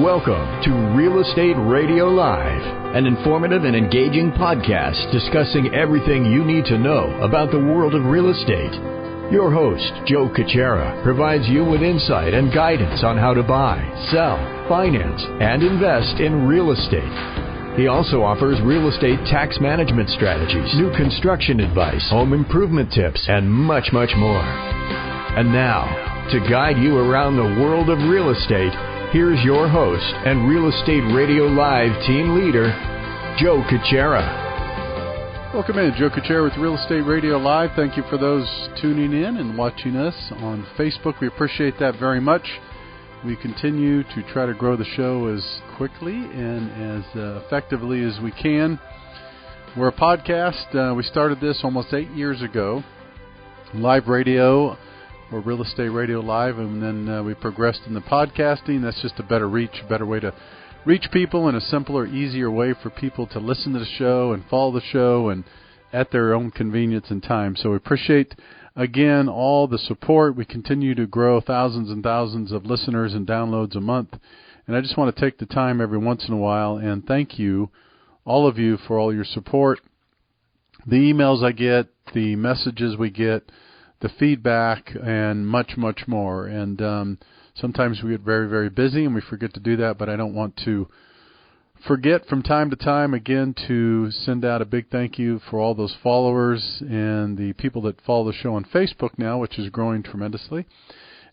Welcome to Real Estate Radio Live, an informative and engaging podcast discussing everything you need to know about the world of real estate. Your host, Joe Kuchera, provides you with insight and guidance on how to buy, sell, finance, and invest in real estate. He also offers real estate tax management strategies, new construction advice, home improvement tips, and much, much more. And now, to guide you around the world of real estate, here's your host and Real Estate Radio Live team leader, Joe Kuchera. Welcome in, Joe Kuchera with Real Estate Radio Live. Thank you for those tuning in and watching us on Facebook. We appreciate that very much. We continue to try to grow the show as quickly and as effectively as we can. We're a podcast. We started this almost 8 years ago, live radio, or Real Estate Radio Live, and then we progressed into podcasting. That's just a better reach, a better way to reach people, and a simpler, easier way for people to listen to the show and follow the show and at their own convenience and time. So we appreciate, again, all the support. We continue to grow thousands and thousands of listeners and downloads a month. And I just want to take the time every once in a while and thank you, all of you, for all your support. The emails I get, the messages we get, the feedback, and much, much more. And sometimes we get very, very busy and we forget to do that, but I don't want to forget from time to time, again, to send out a big thank you for all those followers and the people that follow the show on Facebook now, which is growing tremendously.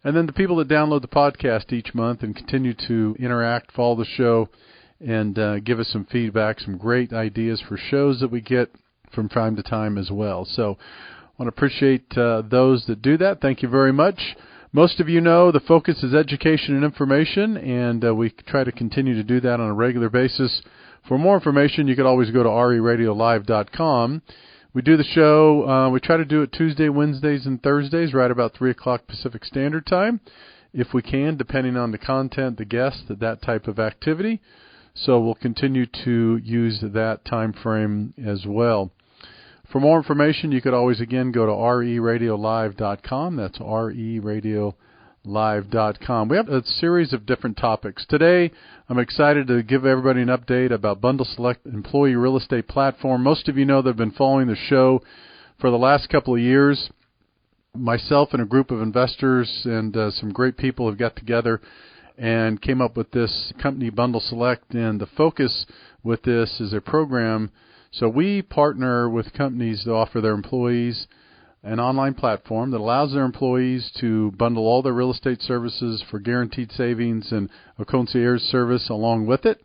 And then the people that download the podcast each month and continue to interact, follow the show, and give us some feedback, some great ideas for shows that we get from time to time as well. So I want to appreciate those that do that. Thank you very much. Most of you know the focus is education and information, and we try to continue to do that on a regular basis. For more information, you could always go to RERL-1644-Bundle. We do the show, we try to do it Tuesday, Wednesdays, and Thursdays, right about 3 o'clock Pacific Standard Time, if we can, depending on the content, the guest, that type of activity. So we'll continue to use that time frame as well. For more information, you could always, again, go to RERL-Live.com. That's RERL-Live.com. We have a series of different topics. Today, I'm excited to give everybody an update about Bundle Select Employee Real Estate Platform. Most of you know that have been following the show for the last couple of years. Myself and a group of investors and some great people have got together and came up with this company, Bundle Select, and the focus with this is a program. So we partner with companies to offer their employees an online platform that allows their employees to bundle all their real estate services for guaranteed savings and a concierge service along with it,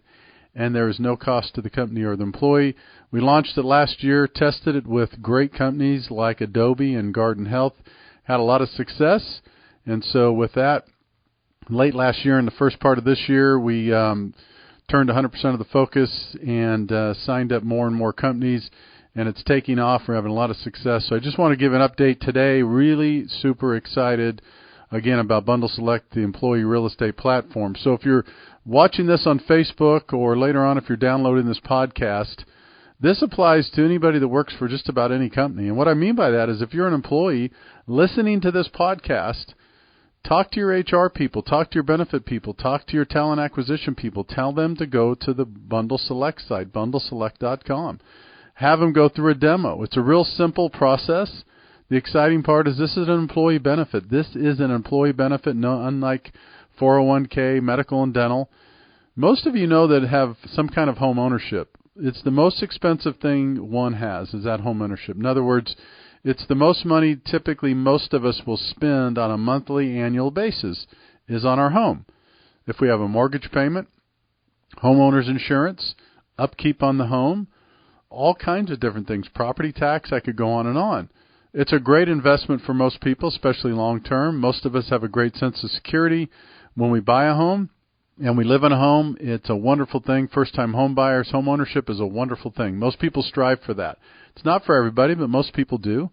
and there is no cost to the company or the employee. We launched it last year, tested it with great companies like Adobe and Garden Health, had a lot of success, and so with that, late last year and the first part of this year, we turned 100% of the focus and signed up more and more companies, and it's taking off. We're having a lot of success. So I just want to give an update today. Really super excited, again, about Bundle Select, the employee real estate platform. So if you're watching this on Facebook or later on if you're downloading this podcast, this applies to anybody that works for just about any company. And what I mean by that is if you're an employee listening to this podcast, talk to your HR people, talk to your benefit people, talk to your talent acquisition people. Tell them to go to the Bundle Select site, bundleselect.com. Have them go through a demo. It's a real simple process. The exciting part is this is an employee benefit. This is an employee benefit, unlike 401k, medical and dental. Most of you know that have some kind of home ownership. It's the most expensive thing one has is that home ownership. In other words, it's the most money typically most of us will spend on a monthly, annual basis is on our home. If we have a mortgage payment, homeowner's insurance, upkeep on the home, all kinds of different things, property tax, I could go on and on. It's a great investment for most people, especially long term. Most of us have a great sense of security when we buy a home and we live in a home. It's a wonderful thing. First-time home buyers, home ownership is a wonderful thing. Most people strive for that. It's not for everybody, but most people do.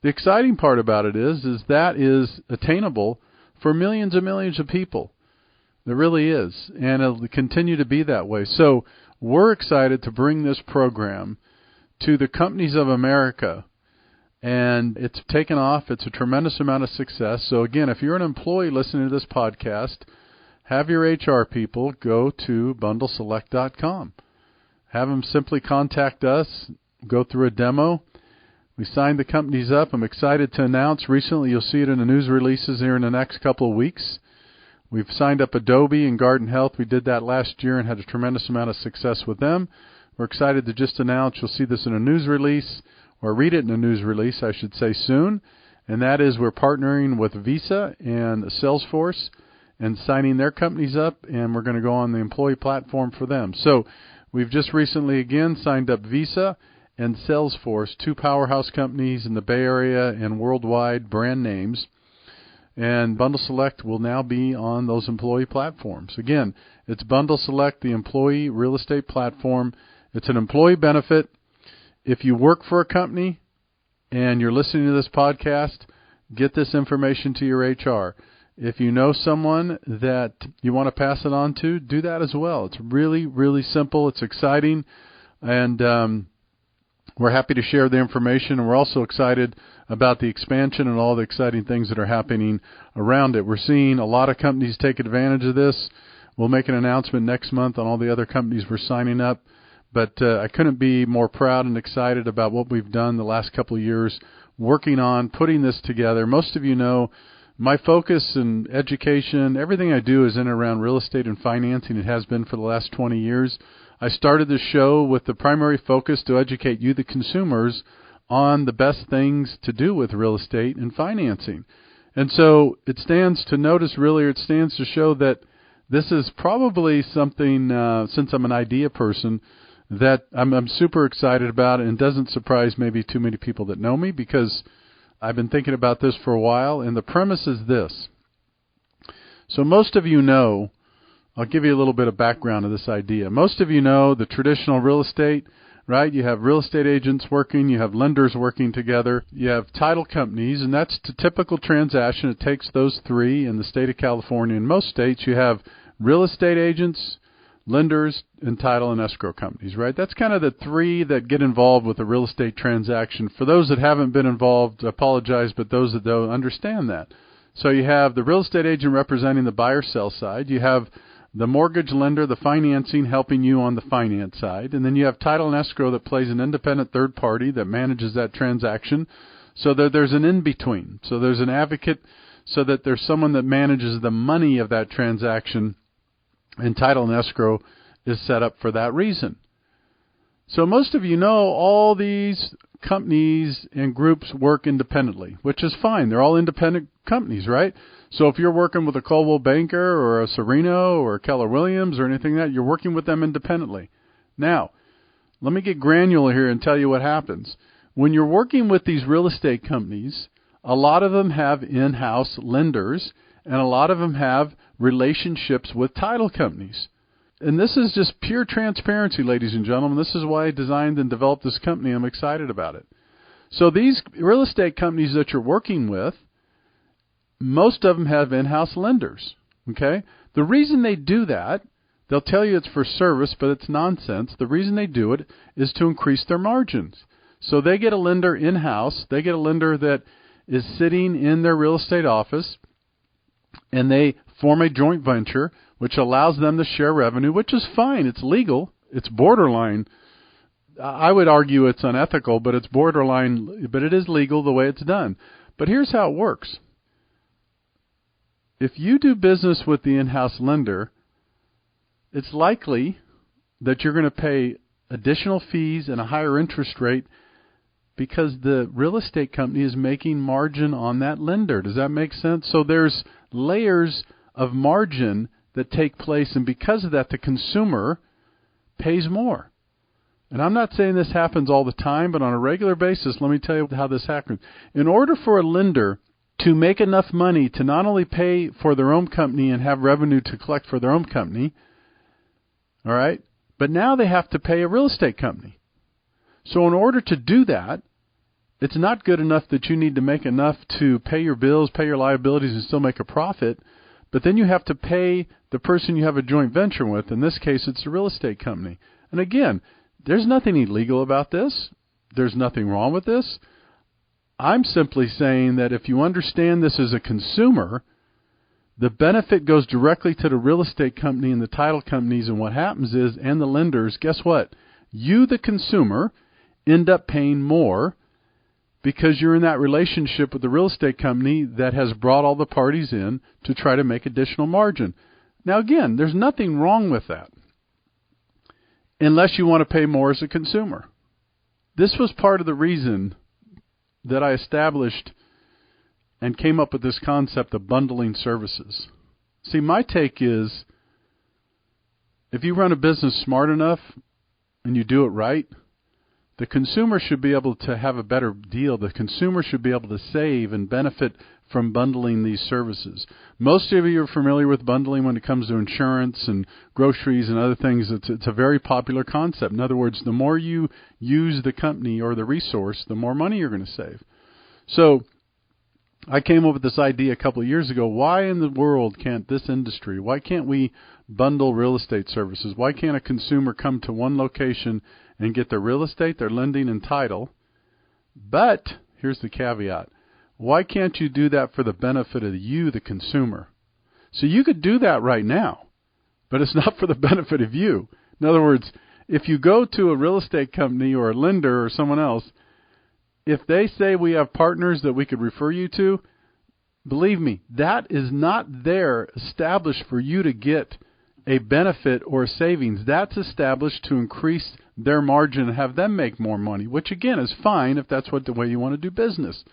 The exciting part about it is that is attainable for millions and millions of people. It really is, and it'll continue to be that way. So we're excited to bring this program to the companies of America, and it's taken off. It's a tremendous amount of success. So again, if you're an employee listening to this podcast, have your HR people go to bundleselect.com. Have them simply contact us, go through a demo. We signed the companies up. I'm excited to announce recently, you'll see it in the news releases here in the next couple of weeks. We've signed up Adobe and Garden Health. We did that last year and had a tremendous amount of success with them. We're excited to just announce, you'll see this in a news release, or read it in a news release, I should say, soon. And that is we're partnering with Visa and Salesforce and signing their companies up, and we're going to go on the employee platform for them. So we've just recently, again, signed up Visa and Salesforce, two powerhouse companies in the Bay Area and worldwide brand names. And Bundle Select will now be on those employee platforms. Again, it's Bundle Select, the employee real estate platform. It's an employee benefit. If you work for a company and you're listening to this podcast, get this information to your HR. If you know someone that you want to pass it on to, do that as well. It's really, really simple. It's exciting. And we're happy to share the information. And we're also excited about the expansion and all the exciting things that are happening around it. We're seeing a lot of companies take advantage of this. We'll make an announcement next month on all the other companies we're signing up. But I couldn't be more proud and excited about what we've done the last couple of years working on putting this together. Most of you know my focus in education, everything I do is in and around real estate and financing. It has been for the last 20 years. I started this show with the primary focus to educate you, the consumers, on the best things to do with real estate and financing. And so it stands to notice, really, or it stands to show that this is probably something, since I'm an idea person, that I'm super excited about, and doesn't surprise maybe too many people that know me, because I've been thinking about this for a while, and the premise is this. So most of you know, I'll give you a little bit of background of this idea. Most of you know the traditional real estate, right? You have real estate agents working, you have lenders working together, you have title companies, and that's the typical transaction. It takes those three in the state of California. In most states, you have real estate agents, lenders, and title and escrow companies, right? That's kind of the three that get involved with a real estate transaction. For those that haven't been involved, I apologize, but those that don't understand that. So you have the real estate agent representing the buyer-sell side. You have the mortgage lender, the financing, helping you on the finance side. And then you have title and escrow that plays an independent third party that manages that transaction. So there's an in-between. So there's an advocate, so that there's someone that manages the money of that transaction, and title and escrow is set up for that reason. So most of you know all these companies and groups work independently, which is fine. They're all independent companies, right? So if you're working with a Coldwell Banker or a Sereno or a Keller Williams or anything like that, you're working with them independently. Now, let me get granular here and tell you what happens. When you're working with these real estate companies, a lot of them have in-house lenders, and a lot of them have relationships with title companies. And this is just pure transparency, ladies and gentlemen. This is why I designed and developed this company. I'm excited about it. So these real estate companies that you're working with, most of them have in-house lenders. Okay? The reason they do that, they'll tell you it's for service, but it's nonsense. The reason they do it is to increase their margins. So they get a lender in-house. They get a lender that is sitting in their real estate office, and they form a joint venture, which allows them to share revenue, which is fine. It's legal. It's borderline. I would argue it's unethical, but it's borderline, but it is legal the way it's done. But here's how it works. If you do business with the in-house lender, it's likely that you're going to pay additional fees and a higher interest rate because the real estate company is making margin on that lender. Does that make sense? So there's layers of margin that take place, and because of that, the consumer pays more. And I'm not saying this happens all the time, but on a regular basis, let me tell you how this happens. In order for a lender to make enough money to not only pay for their own company and have revenue to collect for their own company, all right, but now they have to pay a real estate company. So in order to do that, it's not good enough that you need to make enough to pay your bills, pay your liabilities, and still make a profit, but then you have to pay the person you have a joint venture with. In this case, it's a real estate company. And again, there's nothing illegal about this. There's nothing wrong with this. I'm simply saying that if you understand this as a consumer, The benefit goes directly to the real estate company and the title companies, and what happens is, and the lenders, guess what? You, the consumer, end up paying more because you're in that relationship with the real estate company that has brought all the parties in to try to make additional margin. Now, again, there's nothing wrong with that unless you want to pay more as a consumer. This was part of the reason that I established and came up with this concept of bundling services. See, my take is, if you run a business smart enough and you do it right, the consumer should be able to have a better deal. The consumer should be able to save and benefit from bundling these services. Most of you are familiar with bundling when it comes to insurance and groceries and other things. It's a very popular concept. In other words, the more you use the company or the resource, the more money you're going to save. So I came up with this idea a couple of years ago. Why in the world can't this industry, why can't we bundle real estate services? Why can't a consumer come to one location and get their real estate, their lending, and title? But here's the caveat. Why can't you do that for the benefit of you, the consumer? So you could do that right now, but it's not for the benefit of you. In other words, if you go to a real estate company or a lender or someone else, if they say we have partners that we could refer you to, believe me, that is not there established for you to get a benefit or a savings. That's established to increase their margin and have them make more money, which again is fine if that's the way you want to do business.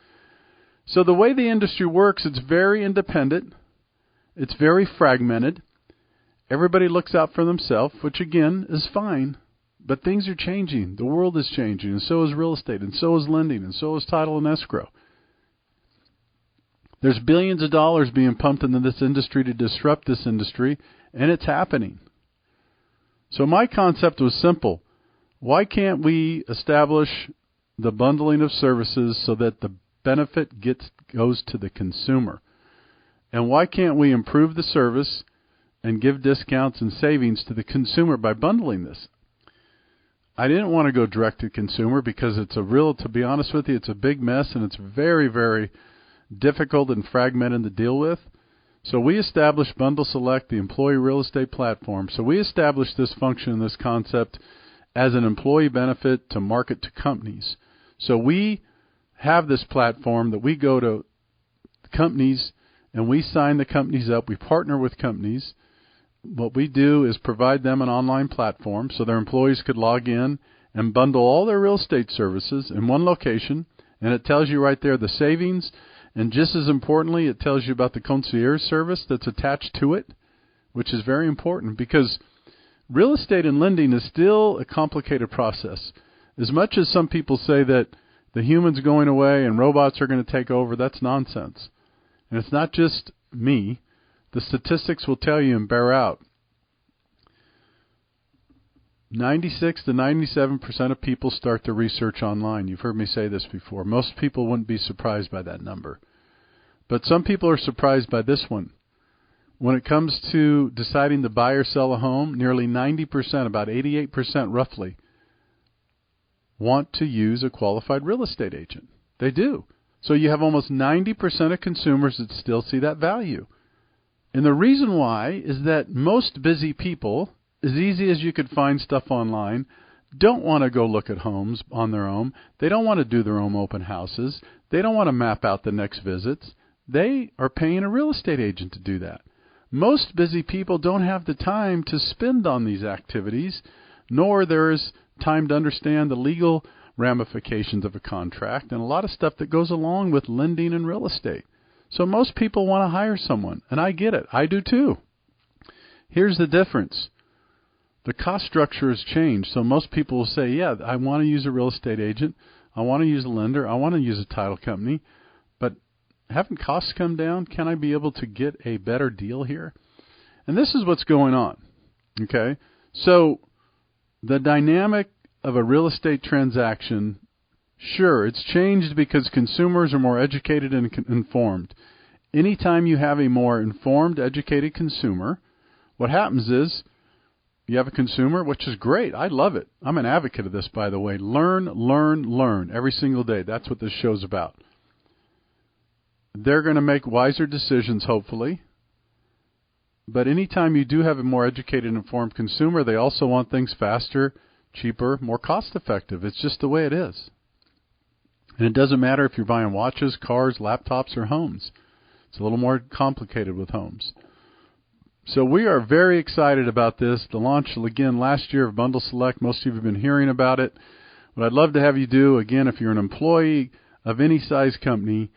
So the way the industry works, it's very independent. It's very fragmented. Everybody looks out for themselves, which again is fine. But things are changing. The world is changing, and so is real estate, and so is lending, and so is title and escrow. There's billions of dollars being pumped into this industry to disrupt this industry, and it's happening. So my concept was simple. Why can't we establish the bundling of services so that the benefit goes to the consumer? And why can't we improve the service and give discounts and savings to the consumer by bundling this? I didn't want to go direct to consumer because to be honest with you, it's a big mess and it's very, very difficult and fragmented to deal with. So we established Bundle Select, the employee real estate platform. So we established this function, this concept, as an employee benefit to market to companies. So we have this platform that we go to companies and we sign the companies up. We partner with companies. What we do is provide them an online platform so their employees could log in and bundle all their real estate services in one location, and it tells you right there the savings, and just as importantly, it tells you about the concierge service that's attached to it, which is very important because real estate and lending is still a complicated process. As much as some people say that the humans going away and robots are going to take over, that's nonsense. And it's not just me. The statistics will tell you and bear out. 96 to 97% of people start their research online. You've heard me say this before. Most people wouldn't be surprised by that number. But some people are surprised by this one. When it comes to deciding to buy or sell a home, nearly 90%, about 88% roughly, want to use a qualified real estate agent. They do. So you have almost 90% of consumers that still see that value. And the reason why is that most busy people, as easy as you could find stuff online, don't want to go look at homes on their own. They don't want to do their own open houses. They don't want to map out the next visits. They are paying a real estate agent to do that. Most busy people don't have the time to spend on these activities, nor there is time to understand the legal ramifications of a contract and a lot of stuff that goes along with lending and real estate. So most people want to hire someone, and I get it. I do too. Here's the difference. The cost structure has changed, so most people will say, yeah, I want to use a real estate agent, I want to use a lender, I want to use a title company, but haven't costs come down? Can I be able to get a better deal here? And this is what's going on, okay? So the dynamic of a real estate transaction, sure, it's changed because consumers are more educated and informed. Anytime you have a more informed, educated consumer, what happens is you have a consumer, which is great. I love it. I'm an advocate of this, by the way. Learn, learn, learn every single day. That's what this show's about. They're going to make wiser decisions, hopefully. But anytime you do have a more educated, informed consumer, they also want things faster, cheaper, more cost-effective. It's just the way it is. And it doesn't matter if you're buying watches, cars, laptops, or homes. It's a little more complicated with homes. So we are very excited about this. The launch, again, last year of Bundle Select. Most of you have been hearing about it. What I'd love to have you do, again, if you're an employee of any size company,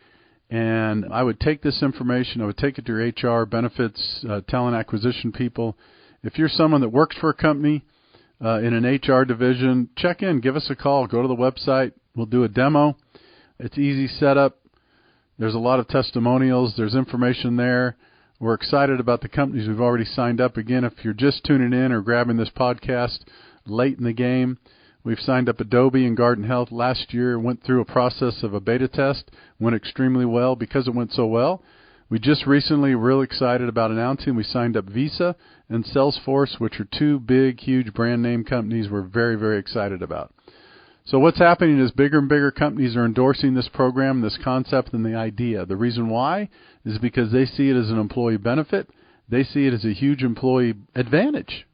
and I would take this information, I would take it to your HR, benefits, talent acquisition people. If you're someone that works for a company in an HR division, check in, give us a call, go to the website. We'll do a demo. It's easy setup. There's a lot of testimonials. There's information there. We're excited about the companies we've already signed up. Again, if you're just tuning in or grabbing this podcast late in the game, we've signed up Adobe and Garden Health last year, went through a process of a beta test, went extremely well. Because it went so well, we just recently were real excited about announcing we signed up Visa and Salesforce, which are two big, huge brand name companies we're very, very excited about. So what's happening is bigger and bigger companies are endorsing this program, this concept, and the idea. The reason why is because they see it as an employee benefit. They see it as a huge employee advantage.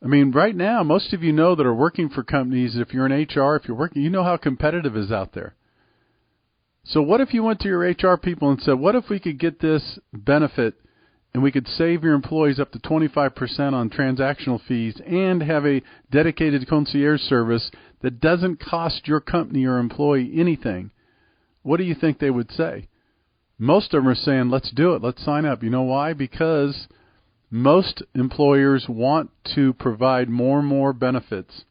I mean, right now, most of you know that are working for companies, if you're in HR, if you're working, you know how competitive it is out there. So what if you went to your HR people and said, what if we could get this benefit and we could save your employees up to 25% on transactional fees and have a dedicated concierge service that doesn't cost your company or employee anything? What do you think they would say? Most of them are saying, let's do it. Let's sign up. You know why? Because most employers want to provide more and more benefits,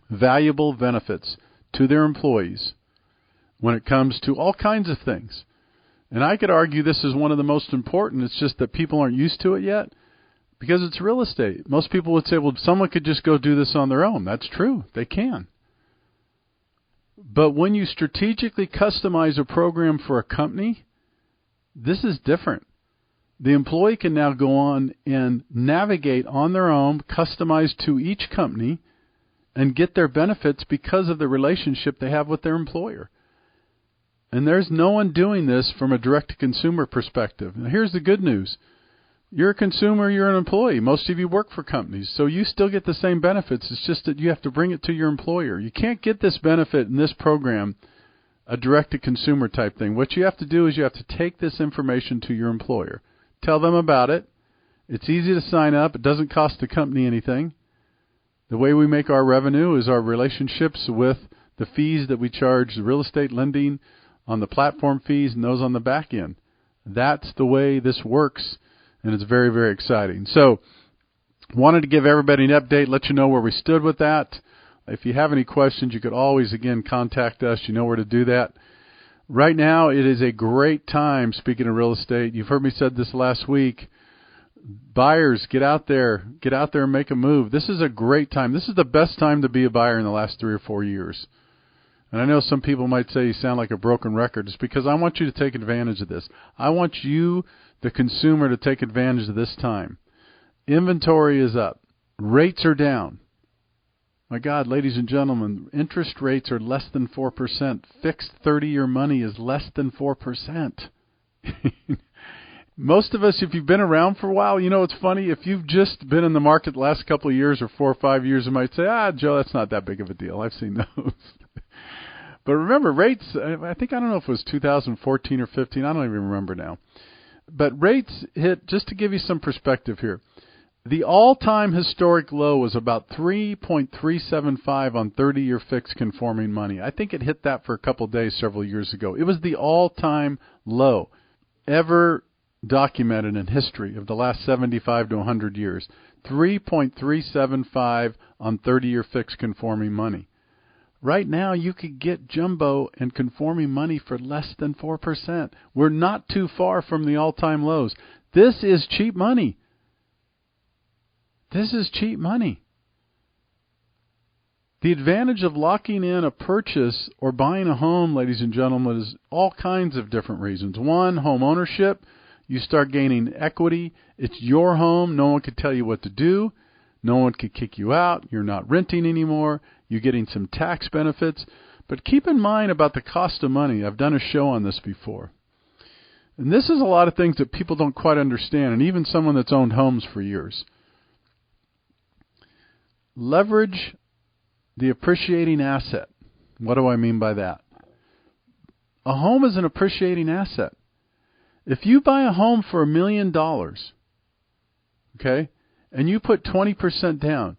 valuable benefits to their employees when it comes to all kinds of things. And I could argue this is one of the most important. It's just that people aren't used to it yet because it's real estate. Most people would say, well, someone could just go do this on their own. That's true. They can. But when you strategically customize a program for a company, this is different. The employee can now go on and navigate on their own, customized to each company, and get their benefits because of the relationship they have with their employer. And there's no one doing this from a direct-to-consumer perspective. Now, here's the good news. You're a consumer, you're an employee. Most of you work for companies, so you still get the same benefits. It's just that you have to bring it to your employer. You can't get this benefit in this program, a direct-to-consumer type thing. What you have to do is you have to take this information to your employer. Tell them about it. It's easy to sign up. It doesn't cost the company anything. The way we make our revenue is our relationships with the fees that we charge, the real estate lending, on the platform fees and those on the back end. That's the way this works, and it's very, very exciting. So wanted to give everybody an update, let you know where we stood with that. If you have any questions, you could always, again, contact us. You know where to do that. Right now, it is a great time, speaking of real estate. You've heard me said this last week. Buyers, get out there and make a move. This is a great time. This is the best time to be a buyer in the last 3 or 4 years. And I know some people might say you sound like a broken record. It's because I want you to take advantage of this. I want you, the consumer, to take advantage of this time. Inventory is up. Rates are down. My God, ladies and gentlemen, interest rates are less than 4%. Fixed 30-year money is less than 4%. Most of us, if you've been around for a while, you know, it's funny. If you've just been in the market the last couple of years or 4 or 5 years, you might say, Joe, that's not that big of a deal. I've seen those. But remember, rates, I don't know if it was 2014 or 15. I don't even remember now. But rates hit, just to give you some perspective here, the all-time historic low was about 3.375 on 30-year fixed conforming money. I think it hit that for a couple of days several years ago. It was the all-time low ever documented in history of the last 75 to 100 years. 3.375 on 30-year fixed conforming money. Right now, you could get jumbo and conforming money for less than 4%. We're not too far from the all-time lows. This is cheap money. This is cheap money. The advantage of locking in a purchase or buying a home, ladies and gentlemen, is all kinds of different reasons. One, home ownership. You start gaining equity. It's your home. No one could tell you what to do. No one could kick you out. You're not renting anymore. You're getting some tax benefits. But keep in mind about the cost of money. I've done a show on this before. And this is a lot of things that people don't quite understand, and even someone that's owned homes for years. Leverage the appreciating asset. What do I mean by that? A home is an appreciating asset. If you buy a home for $1 million, okay, and you put 20% down,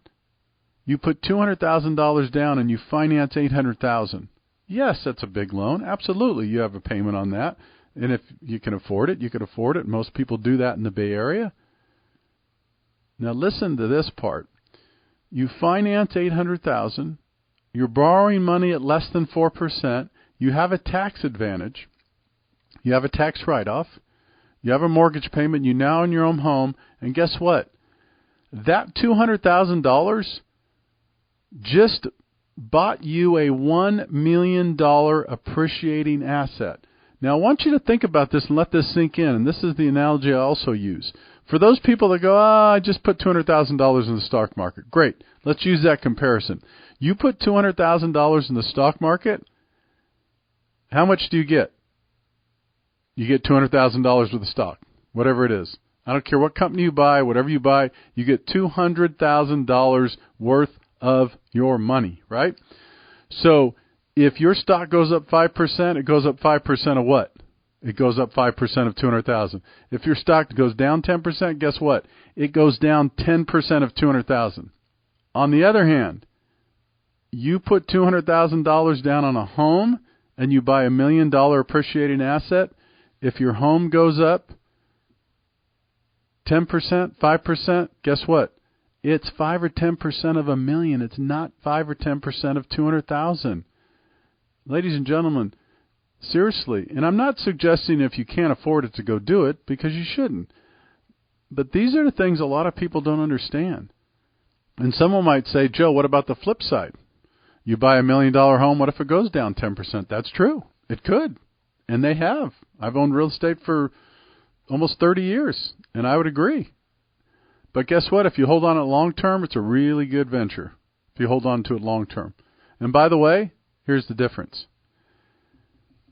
you put $200,000 down and you finance $800,000. Yes, that's a big loan. Absolutely, you have a payment on that. And if you can afford it, you can afford it. Most people do that in the Bay Area. Now listen to this part. You finance $800,000. You're borrowing money at less than 4%. You have a tax advantage. You have a tax write-off. You have a mortgage payment. You now own your own home. And guess what? That $200,000 just bought you a $1 million appreciating asset. Now, I want you to think about this and let this sink in. And this is the analogy I also use. For those people that go, I just put $200,000 in the stock market. Great. Let's use that comparison. You put $200,000 in the stock market, how much do you get? You get $200,000 worth of stock, whatever it is. I don't care what company you buy, whatever you buy, you get $200,000 worth of your money, right? So if your stock goes up 5%, it goes up 5% of what? It goes up 5% of $200,000. If your stock goes down 10%, guess what? It goes down 10% of $200,000. On the other hand, you put $200,000 down on a home and you buy $1 million appreciating asset. If your home goes up 10%, 5%, guess what? It's 5 or 10% of $1 million. It's not 5 or 10% of $200,000. Ladies and gentlemen, seriously, and I'm not suggesting if you can't afford it to go do it, because you shouldn't. But these are the things a lot of people don't understand. And someone might say, Joe, what about the flip side? You buy $1 million home, what if it goes down 10%? That's true. It could. And they have. I've owned real estate for almost 30 years, and I would agree. But guess what? If you hold on it long term, it's a really good venture if you hold on to it long term. And by the way, here's the difference.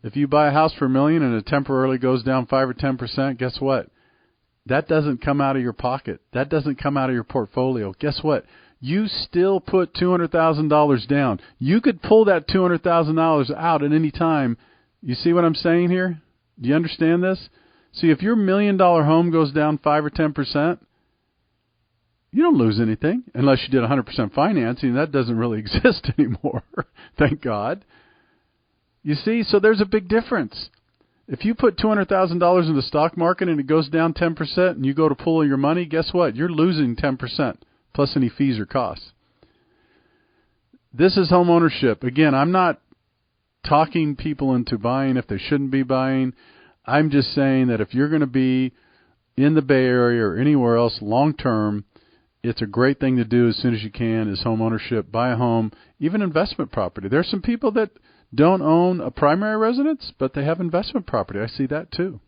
If you buy a house for $1 million and it temporarily goes down 5 or 10%, guess what? That doesn't come out of your pocket. That doesn't come out of your portfolio. Guess what? You still put $200,000 down. You could pull that $200,000 out at any time. You see what I'm saying here? Do you understand this? See, if your $1 million home goes down 5 or 10%, you don't lose anything unless you did 100% financing. That doesn't really exist anymore, thank God. You see, so there's a big difference. If you put $200,000 in the stock market and it goes down 10% and you go to pull your money, guess what? You're losing 10% plus any fees or costs. This is home ownership. Again, I'm not talking people into buying if they shouldn't be buying. I'm just saying that if you're going to be in the Bay Area or anywhere else long term, it's a great thing to do as soon as you can is home ownership. Buy a home, even investment property. There's some people that don't own a primary residence, but they have investment property. I see that too.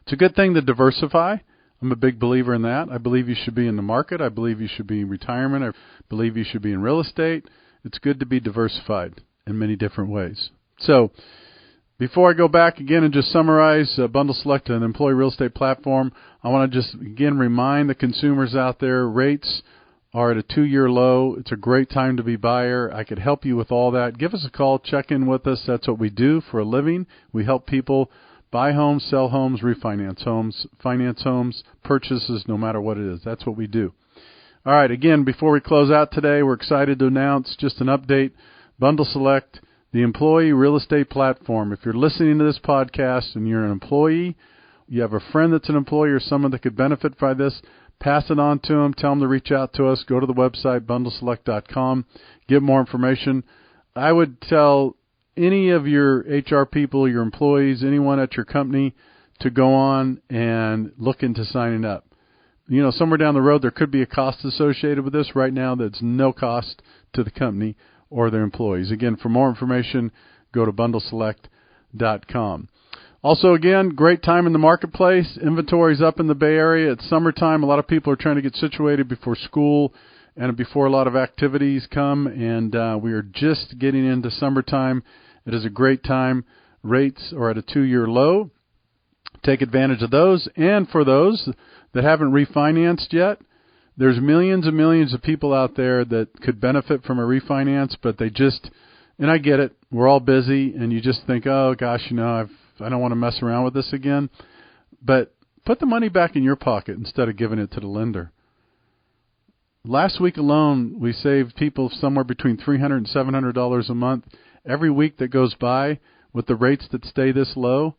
It's a good thing to diversify. I'm a big believer in that. I believe you should be in the market. I believe you should be in retirement. I believe you should be in real estate. It's good to be diversified in many different ways. So before I go back again and just summarize Bundle Select, an employee real estate platform, I want to just again remind the consumers out there, rates are at a 2-year low. It's a great time to be buyer. I could help you with all that. Give us a call. Check in with us. That's what we do for a living. We help people buy homes, sell homes, refinance homes, finance homes, purchases, no matter what it is. That's what we do. All right, again, before we close out today, we're excited to announce just an update. Bundle Select, the employee real estate platform. If you're listening to this podcast and you're an employee, you have a friend that's an employee or someone that could benefit by this, pass it on to them. Tell them to reach out to us. Go to the website, bundleselect.com. Get more information. I would tell any of your HR people, your employees, anyone at your company to go on and look into signing up. You know, somewhere down the road there could be a cost associated with this. Right now there's no cost to the company or their employees. Again, for more information, go to bundleselect.com. Also, again, great time in the marketplace. Inventory's up in the Bay Area. It's summertime. A lot of people are trying to get situated before school and before a lot of activities come, and we are just getting into summertime. It is a great time. Rates are at a 2-year low. Take advantage of those. And for those that haven't refinanced yet, there's millions and millions of people out there that could benefit from a refinance, but they just, and I get it, we're all busy, and you just think, oh gosh, I don't want to mess around with this again. But put the money back in your pocket instead of giving it to the lender. Last week alone, we saved people somewhere between $300 and $700 a month. Every week that goes by with the rates that stay this low,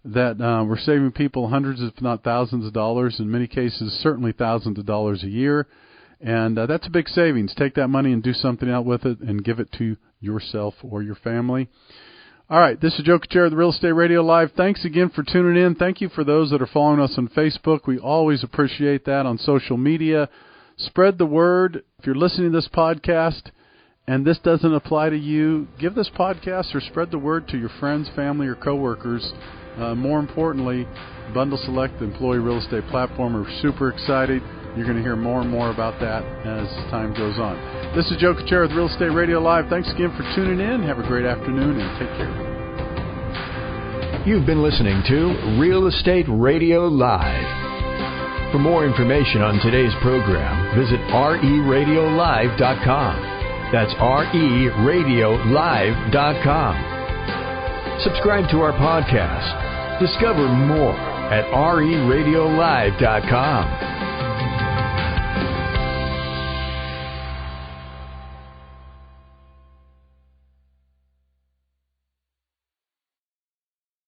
that we're saving people hundreds, if not thousands of dollars, in many cases, certainly thousands of dollars a year. And that's a big savings. Take that money and do something out with it and give it to yourself or your family. All right, this is Joe Kuchera of the Real Estate Radio Live. Thanks again for tuning in. Thank you for those that are following us on Facebook. We always appreciate that. On social media, spread the word. If you're listening to this podcast and this doesn't apply to you, give this podcast or spread the word to your friends, family, or coworkers. More importantly, Bundle Select, the employee real estate platform. We're super excited. You're going to hear more and more about that as time goes on. This is Joe Kuchera with Real Estate Radio Live. Thanks again for tuning in. Have a great afternoon and take care. You've been listening to Real Estate Radio Live. For more information on today's program, visit RERadiolive.com. That's RERadiolive.com. Subscribe to our podcast. Discover more at RERadiolive.com.